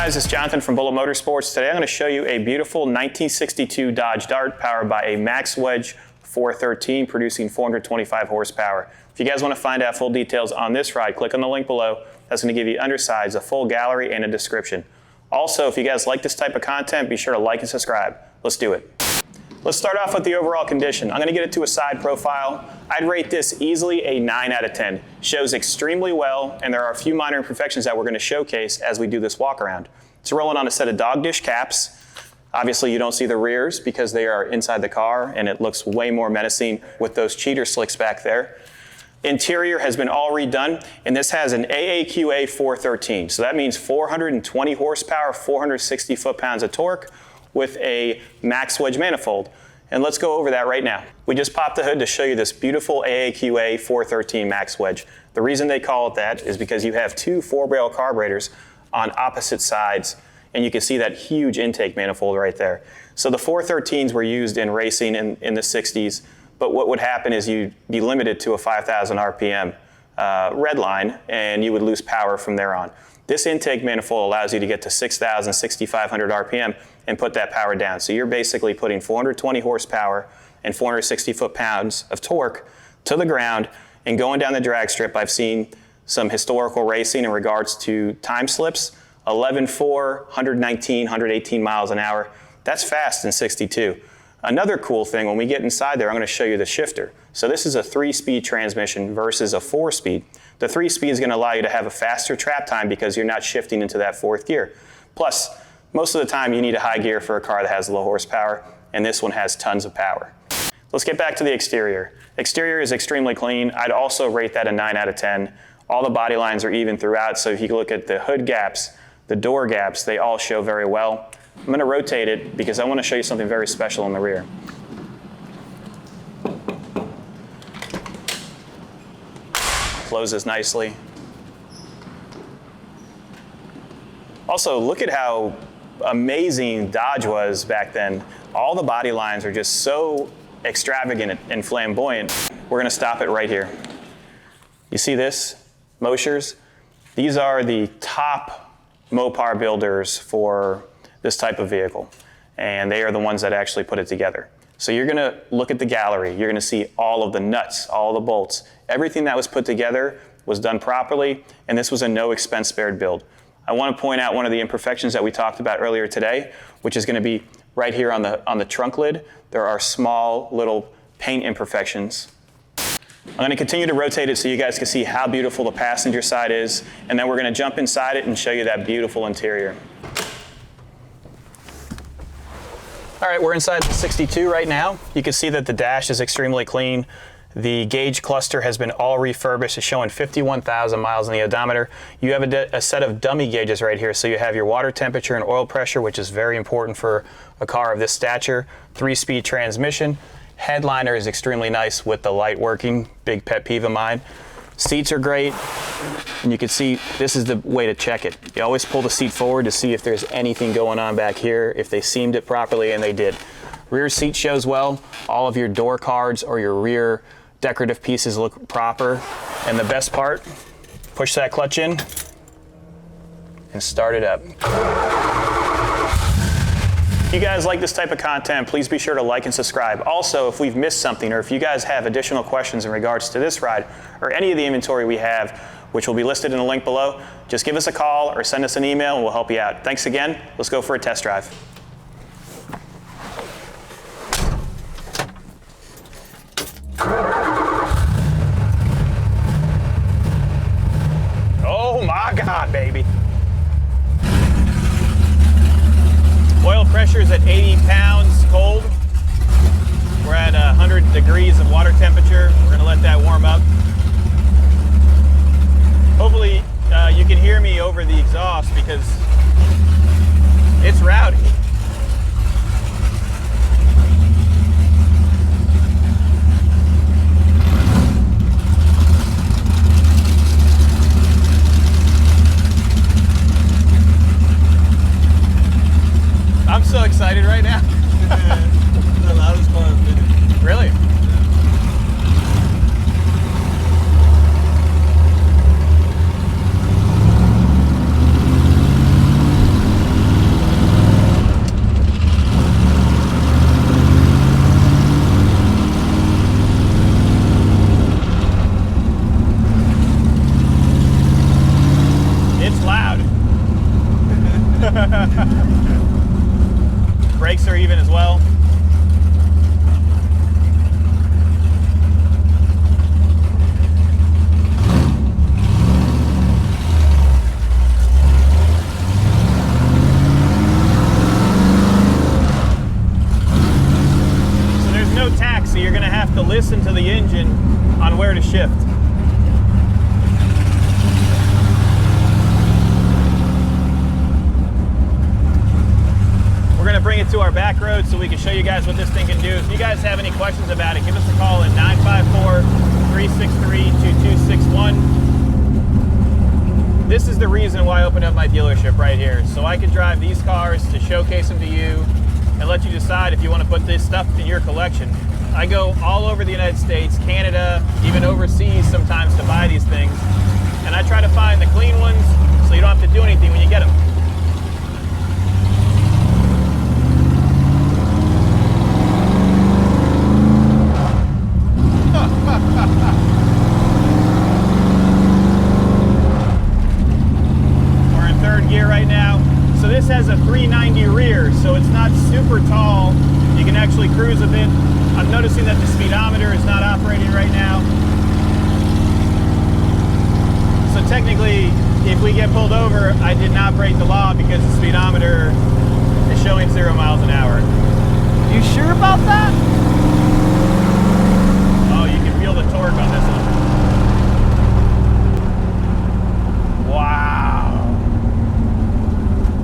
guys, it's Jonathan from Bullet Motorsports. Today I'm going to show you a beautiful 1962 Dodge Dart powered by a Max Wedge 413 producing 425 horsepower. If you guys want to find out full details on this ride, click on the link below. That's going to give you undersides, a full gallery, and a description. Also, if you guys like this type of content, be sure to like and subscribe. Let's do it. Let's start off with the overall condition. I'm going to get it to a side profile. I'd rate this easily a 9 out of 10. Shows extremely well, and there are a few minor imperfections that we're going to showcase as we do this walk around. It's rolling on a set of dog dish caps. Obviously, you don't see the rears because they are inside the car, and it looks way more menacing with those cheater slicks back there. Interior has been all redone, and this has an AAQA 413. So that means 420 horsepower, 460 foot-pounds of torque, with a Max Wedge manifold. And let's go over that right now. We just popped the hood to show you this beautiful AAQA 413 Max Wedge. The reason they call it that is because you have two 4-barrel carburetors on opposite sides, and you can see that huge intake manifold right there. So the 413s were used in racing in the 60s, but what would happen is you'd be limited to a 5,000 RPM red line, and you would lose power from there on. This intake manifold allows you to get to 6,000, 6,500 RPM and put that power down. So you're basically putting 420 horsepower and 460 foot-pounds of torque to the ground and going down the drag strip. I've seen some historical racing in regards to time slips, 11.4, 119, 118 miles an hour. That's fast in 62. Another cool thing, when we get inside there, I'm going to show you the shifter. So this is a 3-speed transmission versus a 4-speed. The 3-speed is going to allow you to have a faster trap time because you're not shifting into that 4th gear. Plus, most of the time you need a high gear for a car that has low horsepower, and this one has tons of power. Let's get back to the exterior. Exterior is extremely clean. I'd also rate that a 9 out of 10. All the body lines are even throughout, so if you look at the hood gaps, the door gaps, they all show very well. I'm going to rotate it because I want to show you something very special in the rear. Closes nicely. Also, look at how amazing Dodge was back then. All the body lines are just so extravagant and flamboyant. We're going to stop it right here. You see this? Moshers? These are the top Mopar builders for this type of vehicle, and they are the ones that actually put it together. So you're going to look at the gallery. You're going to see all of the nuts, all the bolts. Everything that was put together was done properly, and this was a no expense spared build. I want to point out one of the imperfections that we talked about earlier today, which is going to be right here on the trunk lid. There are small little paint imperfections. I'm going to continue to rotate it so you guys can see how beautiful the passenger side is, and then we're going to jump inside it and show you that beautiful interior. All right, we're inside the 62 right now. You can see that the dash is extremely clean. The gauge cluster has been all refurbished. It's showing 51,000 miles on the odometer. You have a set of dummy gauges right here. So you have your water temperature and oil pressure, which is very important for a car of this stature. 3-speed transmission. Headliner is extremely nice with the light working. Big pet peeve of mine. Seats are great. And you can see this is the way to check it. You always pull the seat forward to see if there's anything going on back here, if they seamed it properly, and they did. Rear seat shows well. All of your door cards or your rear decorative pieces look proper. And the best part, push that clutch in and start it up. If you guys like this type of content, please be sure to like and subscribe. Also, if we've missed something or if you guys have additional questions in regards to this ride or any of the inventory we have, which will be listed in the link below, just give us a call or send us an email and we'll help you out. Thanks again. Let's go for a test drive. Oh my God, baby. Oil pressure is at 80 pounds cold. We're at 100 degrees of water temperature. We're going to let that warm up. Hopefully you can hear me over the exhaust because it's rowdy. I'm so excited right now. The loudest car I've been in. Really? Brakes are even as well. So there's no taxi. You're going to have to listen to the engine on where to shift. We're going to bring it to our back road so we can show you guys what this thing can do. If you guys have any questions about it, give us a call at 954-363-2261. This is the reason why I opened up my dealership right here, so I can drive these cars to showcase them to you and let you decide if you want to put this stuff in your collection. I go all over the United States, Canada, even overseas sometimes to buy these things, and I try to find the clean ones so you don't have to do anything when you get them. We're in third gear right now. So this has a 390 rear, so it's not super tall. You can actually cruise a bit. I'm noticing that the speedometer is not operating right now. So technically, if we get pulled over, I did not break the law because the speedometer is showing 0 miles an hour. You sure about that? Oh, you can feel the torque on this one. Wow.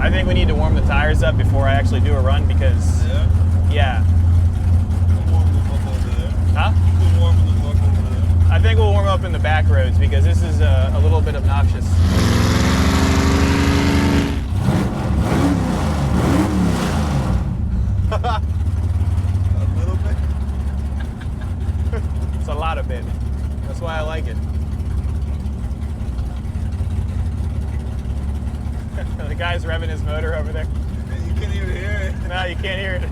I think we need to warm the tires up before I actually do a run because, yeah. Huh? I think we'll warm up in the back roads because this is a little bit obnoxious. A little bit? It's a lot of bit. That's why I like it. The guy's revving his motor over there. You can't even hear it. No, you can't hear it.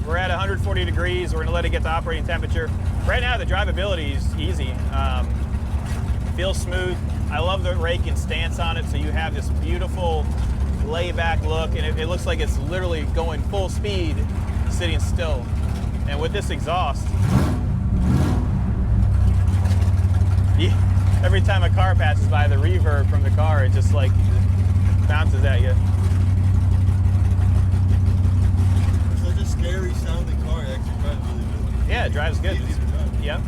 We're at 140 degrees. We're going to let it get to operating temperature. Right now, the drivability is easy. Feels smooth. I love the rake and stance on it, so you have this beautiful laid-back look, and it looks like it's literally going full speed, sitting still. And with this exhaust, every time a car passes by, the reverb from the car, it just like bounces at you. It's such a scary sounding car. It actually drives really good. Yeah, it drives good. Easy to drive. Yep.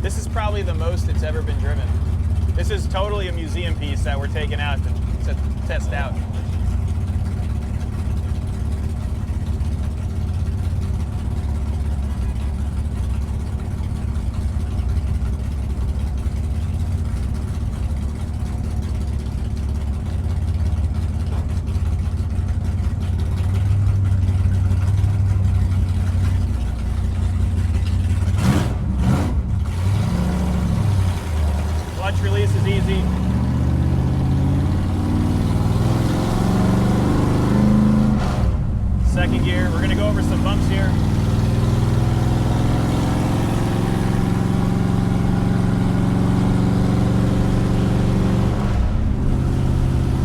This is probably the most it's ever been driven. This is totally a museum piece that we're taking out to test out. Clutch release is easy. Second gear, we're gonna go over some bumps here.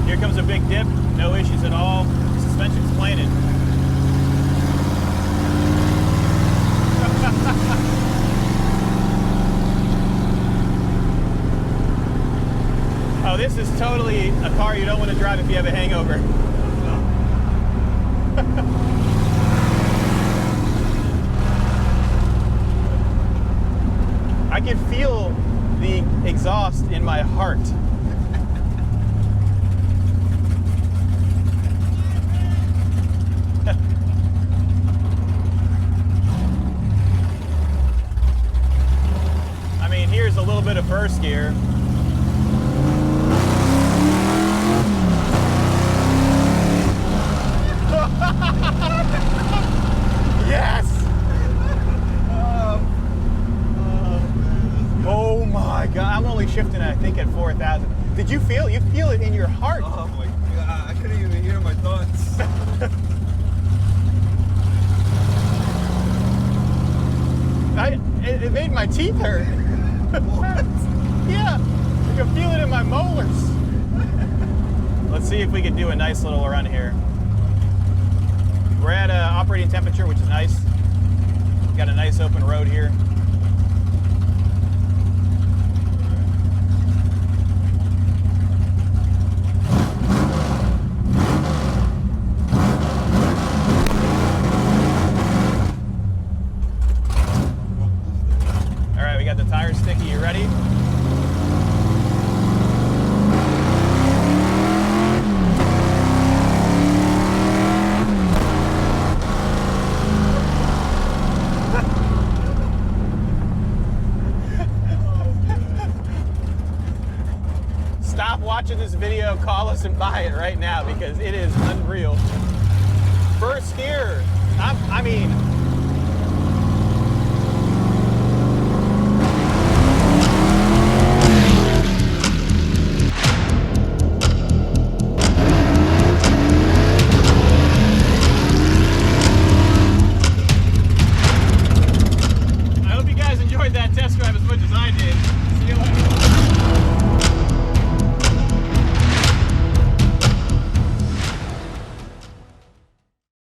Here comes a big dip, no issues at all. Suspension's plated. Oh, this is totally a car you don't want to drive if you have a hangover. I can feel the exhaust in my heart. I mean, here's a little bit of first gear. Yes! Oh my God, I'm only shifting, I think, at 4,000. Did you feel it? You feel it in your heart. Oh my God, I couldn't even hear my thoughts. It made my teeth hurt. What? Yeah, I can feel it in my molars. Let's see if we can do a nice little run here. We're at operating temperature, which is nice. Got a nice open road here. All right, we got the tires sticky. You ready? Stop watching this video, call us and buy it right now because it is unreal. First gear, I mean,